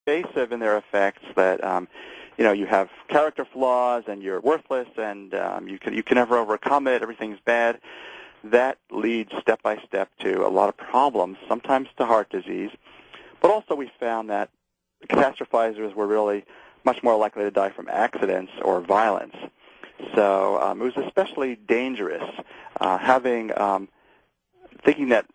pervasive in their effects that you have character flaws and you're worthless and you can never overcome it. Everything's bad. That leads step by step to a lot of problems, sometimes to heart disease. But also we found that catastrophizers were really much more likely to die from accidents or violence. So it was especially dangerous thinking that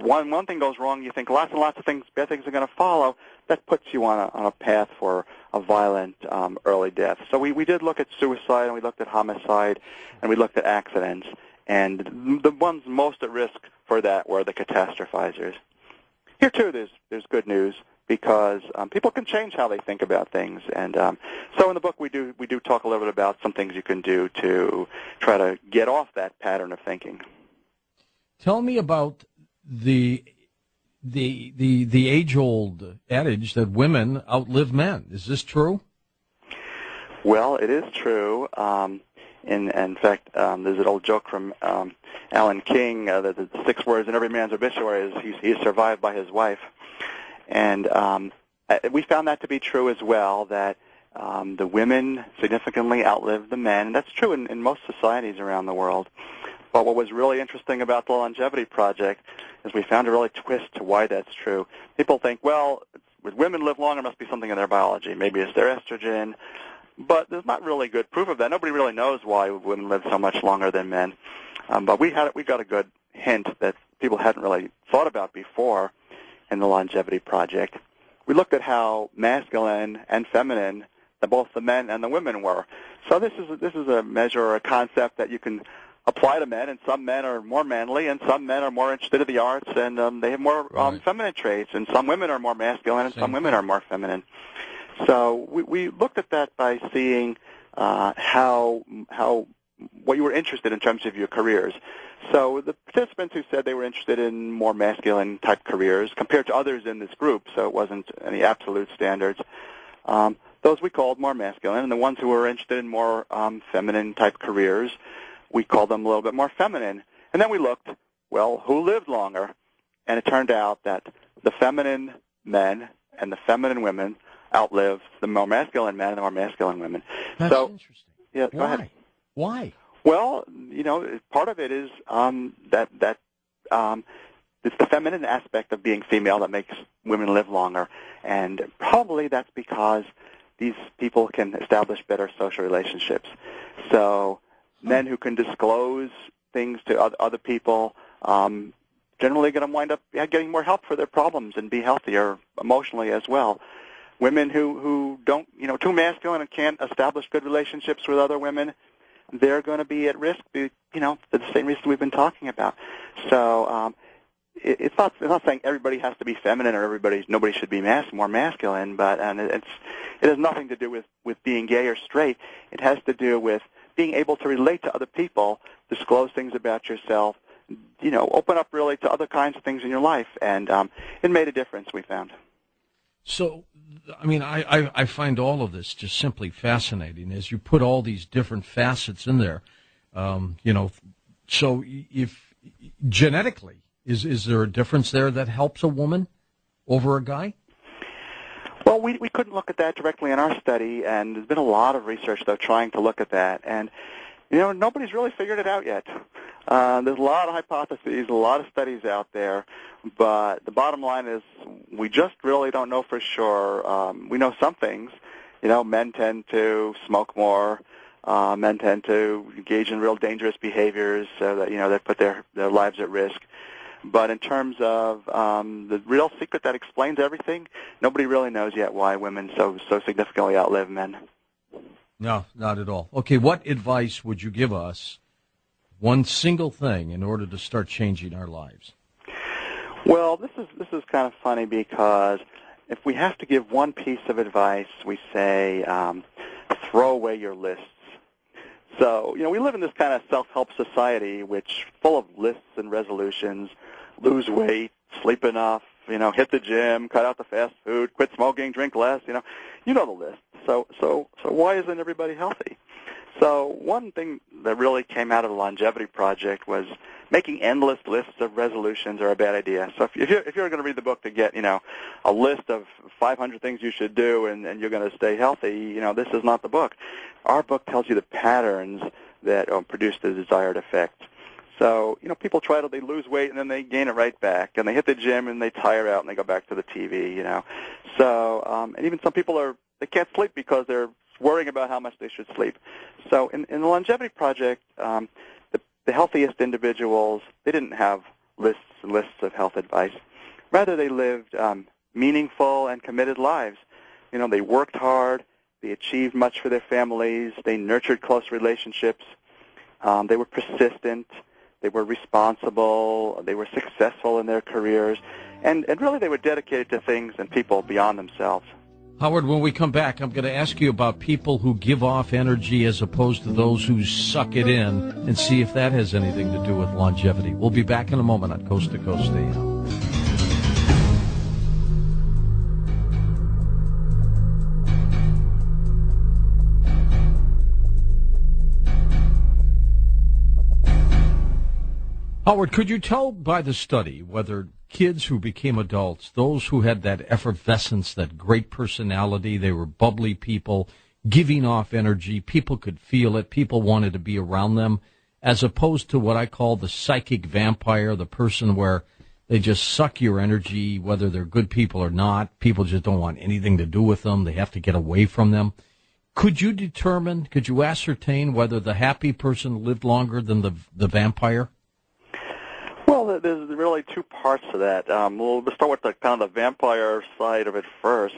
one thing goes wrong, you think lots and lots of bad things are going to follow. That puts you on a path for a violent early death. So we did look at suicide, and we looked at homicide, and we looked at accidents. And the ones most at risk for that were the catastrophizers. Here, too, there's good news because people can change how they think about things. And so in the book, we do talk a little bit about some things you can do to try to get off that pattern of thinking. Tell me about the age-old adage that women outlive men. Is this true? Well, it is true. In fact, there's an old joke from Alan King that the 6 words in every man's obituary is he's survived by his wife. And we found that to be true as well, that the women significantly outlive the men. And that's true in most societies around the world. But what was really interesting about the Longevity Project is we found a really twist to why that's true. People think, well, if women live longer, there must be something in their biology. Maybe it's their estrogen. But there's not really good proof of that. Nobody really knows why women live so much longer than men. But we got a good hint that people hadn't really thought about before in the Longevity Project. We looked at how masculine and feminine both the men and the women were. So this is a measure or a concept that you can apply to men, and some men are more manly, and some men are more interested in the arts, and they have more feminine traits, and some women are more masculine, and some women are more feminine. So we looked at that by seeing how what you were interested in terms of your careers. So the participants who said they were interested in more masculine type careers compared to others in this group, so it wasn't any absolute standards, those we called more masculine, and the ones who were interested in more feminine type careers, we called them a little bit more feminine. And then we looked, well, who lived longer? And it turned out that the feminine men and the feminine women outlived the more masculine men and the more masculine women. That's interesting. Yeah, Why? Go ahead. Why? Well, part of it is that it's the feminine aspect of being female that makes women live longer. And probably that's because these people can establish better social relationships. So men who can disclose things to other people generally going to wind up getting more help for their problems and be healthier emotionally as well. Women who don't, too masculine and can't establish good relationships with other women, they're going to be at risk, for the same reason we've been talking about. So it's not saying everybody has to be feminine or nobody should be more masculine, but it has nothing to do with being gay or straight. It has to do with being able to relate to other people, disclose things about yourself, open up really to other kinds of things in your life, and it made a difference, we found. So, I find all of this just simply fascinating as you put all these different facets in there. So if genetically, is there a difference there that helps a woman over a guy? Well, we couldn't look at that directly in our study, and there's been a lot of research, though, trying to look at that. And, nobody's really figured it out yet. There's a lot of hypotheses, a lot of studies out there, but the bottom line is we just really don't know for sure. We know some things. Men tend to smoke more. Men tend to engage in real dangerous behaviors so that, they put their lives at risk. But in terms of the real secret that explains everything, nobody really knows yet why women so significantly outlive men. No, not at all. Okay, what advice would you give us, one single thing, in order to start changing our lives? Well, this is kind of funny because if we have to give one piece of advice, we say throw away your lists. So, we live in this kind of self-help society which full of lists and resolutions: lose weight, sleep enough, hit the gym, cut out the fast food, quit smoking, drink less, the list. So why isn't everybody healthy? So one thing that really came out of the Longevity Project was making endless lists of resolutions are a bad idea. So if you're going to read the book to get, a list of 500 things you should do and you're going to stay healthy, this is not the book. Our book tells you the patterns that produce the desired effect. So, people they lose weight and then they gain it right back, and they hit the gym and they tire out and they go back to the TV, So, and even some people they can't sleep because they're worrying about how much they should sleep. So in the Longevity Project, the healthiest individuals, they didn't have lists and lists of health advice. Rather, they lived meaningful and committed lives. They worked hard, they achieved much for their families, they nurtured close relationships, they were persistent, they were responsible, they were successful in their careers, and really they were dedicated to things and people beyond themselves. Howard, when we come back, I'm going to ask you about people who give off energy as opposed to those who suck it in, and see if that has anything to do with longevity. We'll be back in a moment on Coast to Coast AM. Howard, could you tell by the study whether kids who became adults, those who had that effervescence, that great personality, they were bubbly people, giving off energy, people could feel it, people wanted to be around them, as opposed to what I call the psychic vampire, the person where they just suck your energy, whether they're good people or not, people just don't want anything to do with them, they have to get away from them. Could you ascertain whether the happy person lived longer than the vampire? Well, there's really two parts to that. We'll start with the kind of the vampire side of it first.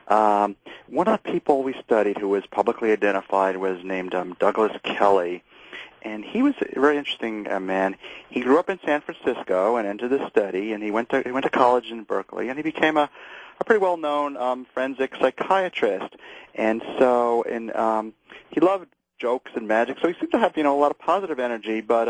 One of the people we studied who was publicly identified was named Douglas Kelly, and he was a very interesting man. He grew up in San Francisco and entered the study, and he went to college in Berkeley, and he became a pretty well-known forensic psychiatrist. And so, he loved jokes and magic, so he seemed to have a lot of positive energy, but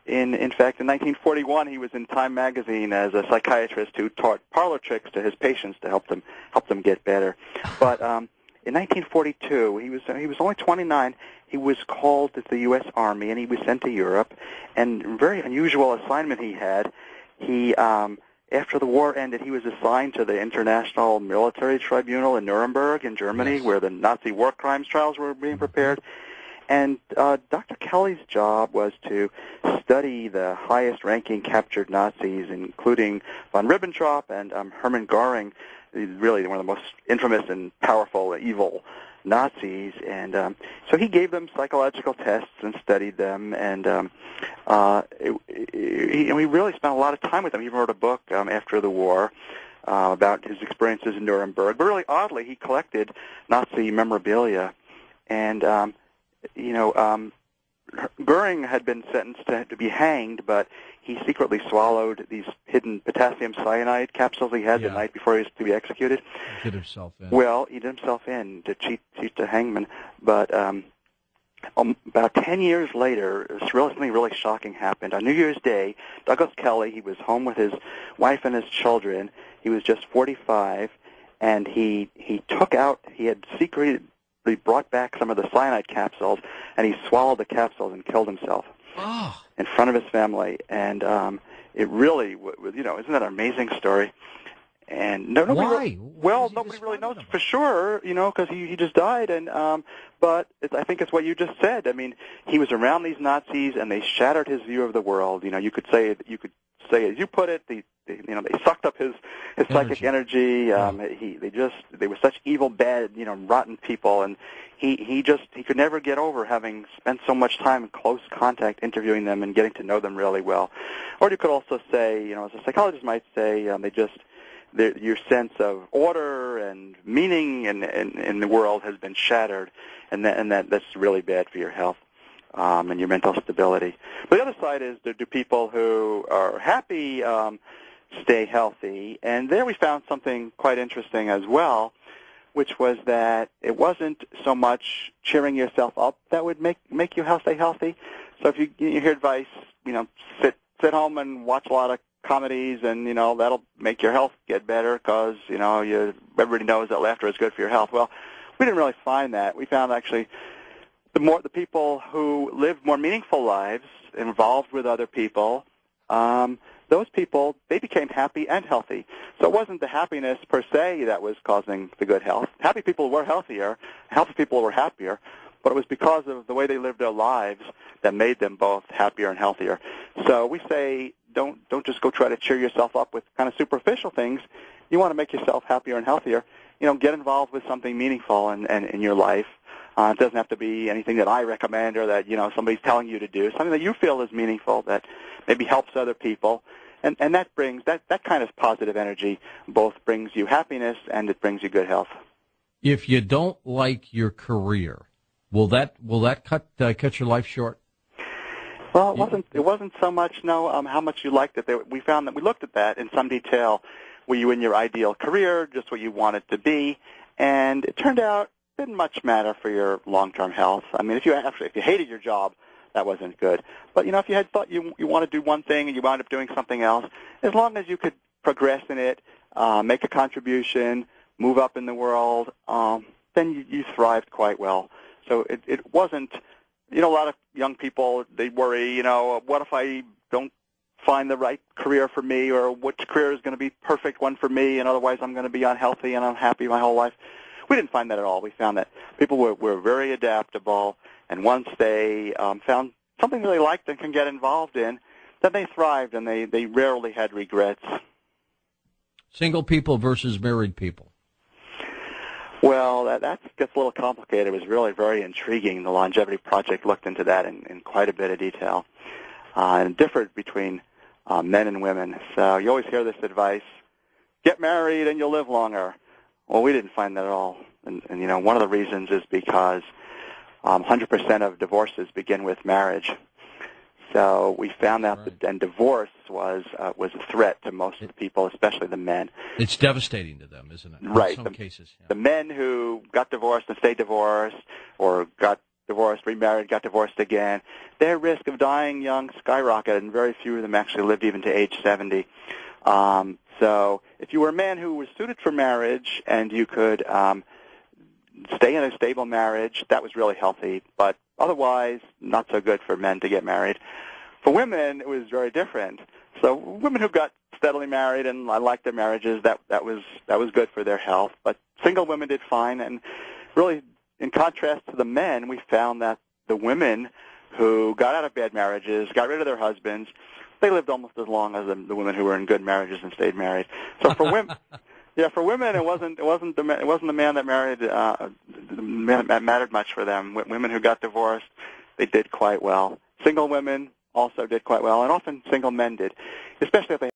In fact, in 1941, he was in Time magazine as a psychiatrist who taught parlor tricks to his patients to help them get better. But in 1942, he was only 29. He was called to the U.S. Army, and he was sent to Europe. And a very unusual assignment he had. He after the war ended, he was assigned to the International Military Tribunal in Nuremberg in Germany, yes, where the Nazi war crimes trials were being prepared. And Dr. Kelly's job was to study the highest-ranking captured Nazis, including von Ribbentrop and Hermann Göring, really one of the most infamous and powerful, evil Nazis. And so he gave them psychological tests and studied them, and we really spent a lot of time with them. He wrote a book after the war about his experiences in Nuremberg. But really oddly, he collected Nazi memorabilia, and Goering had been sentenced to be hanged, but he secretly swallowed these hidden potassium cyanide capsules he had the night before he was to be executed. He did himself in. Well, he did himself in to cheat the hangman. But about 10 years later, something really shocking happened. On New Year's Day, Douglas Kelly, he was home with his wife and his children. He was just 45, and he had secretly brought back some of the cyanide capsules, and he swallowed the capsules and killed himself in front of his family. And it really, isn't that an amazing story? And nobody really knows for sure, because he just died. And but I think it's what you just said. I mean, he was around these Nazis, and they shattered his view of the world. You could say, as you put it, they sucked up his psychic energy. They were such evil, bad, rotten people, and he could never get over having spent so much time in close contact interviewing them and getting to know them really well. Or you could also say, as a psychologist might say, your sense of order and meaning in the world has been shattered, and that's really bad for your health. And your mental stability. But the other side is, do people who are happy stay healthy? And there we found something quite interesting as well, which was that it wasn't so much cheering yourself up that would make you stay healthy. So if you hear advice, sit home and watch a lot of comedies, and that'll make your health get better because everybody knows that laughter is good for your health. Well, we didn't really find that. We found actually the people who lived more meaningful lives, involved with other people, those people, they became happy and healthy. So it wasn't the happiness per se that was causing the good health. Happy people were healthier, healthy people were happier, but it was because of the way they lived their lives that made them both happier and healthier. So we say don't just go try to cheer yourself up with kind of superficial things. You want to make yourself happier and healthier. Get involved with something meaningful in your life. It doesn't have to be anything that I recommend or that somebody's telling you to do. Something that you feel is meaningful that maybe helps other people, and that brings that kind of positive energy. Both brings you happiness and it brings you good health. If you don't like your career, will that cut your life short? Well, it wasn't so much how much you liked it. We found that we looked at that in some detail. Were you in your ideal career, just what you wanted to be? And it turned out it didn't much matter for your long-term health. I mean, if you hated your job, that wasn't good. But if you had thought you want to do one thing and you wound up doing something else, as long as you could progress in it, make a contribution, move up in the world, then you thrived quite well. So it wasn't. A lot of young people, they worry. What if I don't find the right career for me, or which career is going to be perfect one for me, and otherwise I'm going to be unhealthy and unhappy my whole life. We didn't find that at all. We found that people were very adaptable, and once they found something they liked and can get involved in, then they thrived, and they rarely had regrets. Single people versus married people. Well, that gets a little complicated. It was really very intriguing. The Longevity Project looked into that in quite a bit of detail, and it differed between men and women. So you always hear this advice, get married and you'll live longer. Well, we didn't find that at all. And one of the reasons is because 100% of divorces begin with marriage. So we found out that divorce was a threat to most of the people, especially the men. It's devastating to them, isn't it? Right. In some cases. Yeah. The men who got divorced and stayed divorced, or got divorced, remarried, got divorced again, their risk of dying young skyrocketed, and very few of them actually lived even to age 70. So if you were a man who was suited for marriage and you could stay in a stable marriage, that was really healthy. But otherwise, not so good for men to get married. For women, it was very different. So women who got steadily married and liked their marriages, that was good for their health. But single women did fine. And really, in contrast to the men, we found that the women who got out of bad marriages, got rid of their husbands, they lived almost as long as the women who were in good marriages and stayed married. So for women. Yeah, for women, it wasn't the man that married the man that mattered much for them. Women who got divorced, they did quite well. Single women also did quite well, and often single men did, especially if they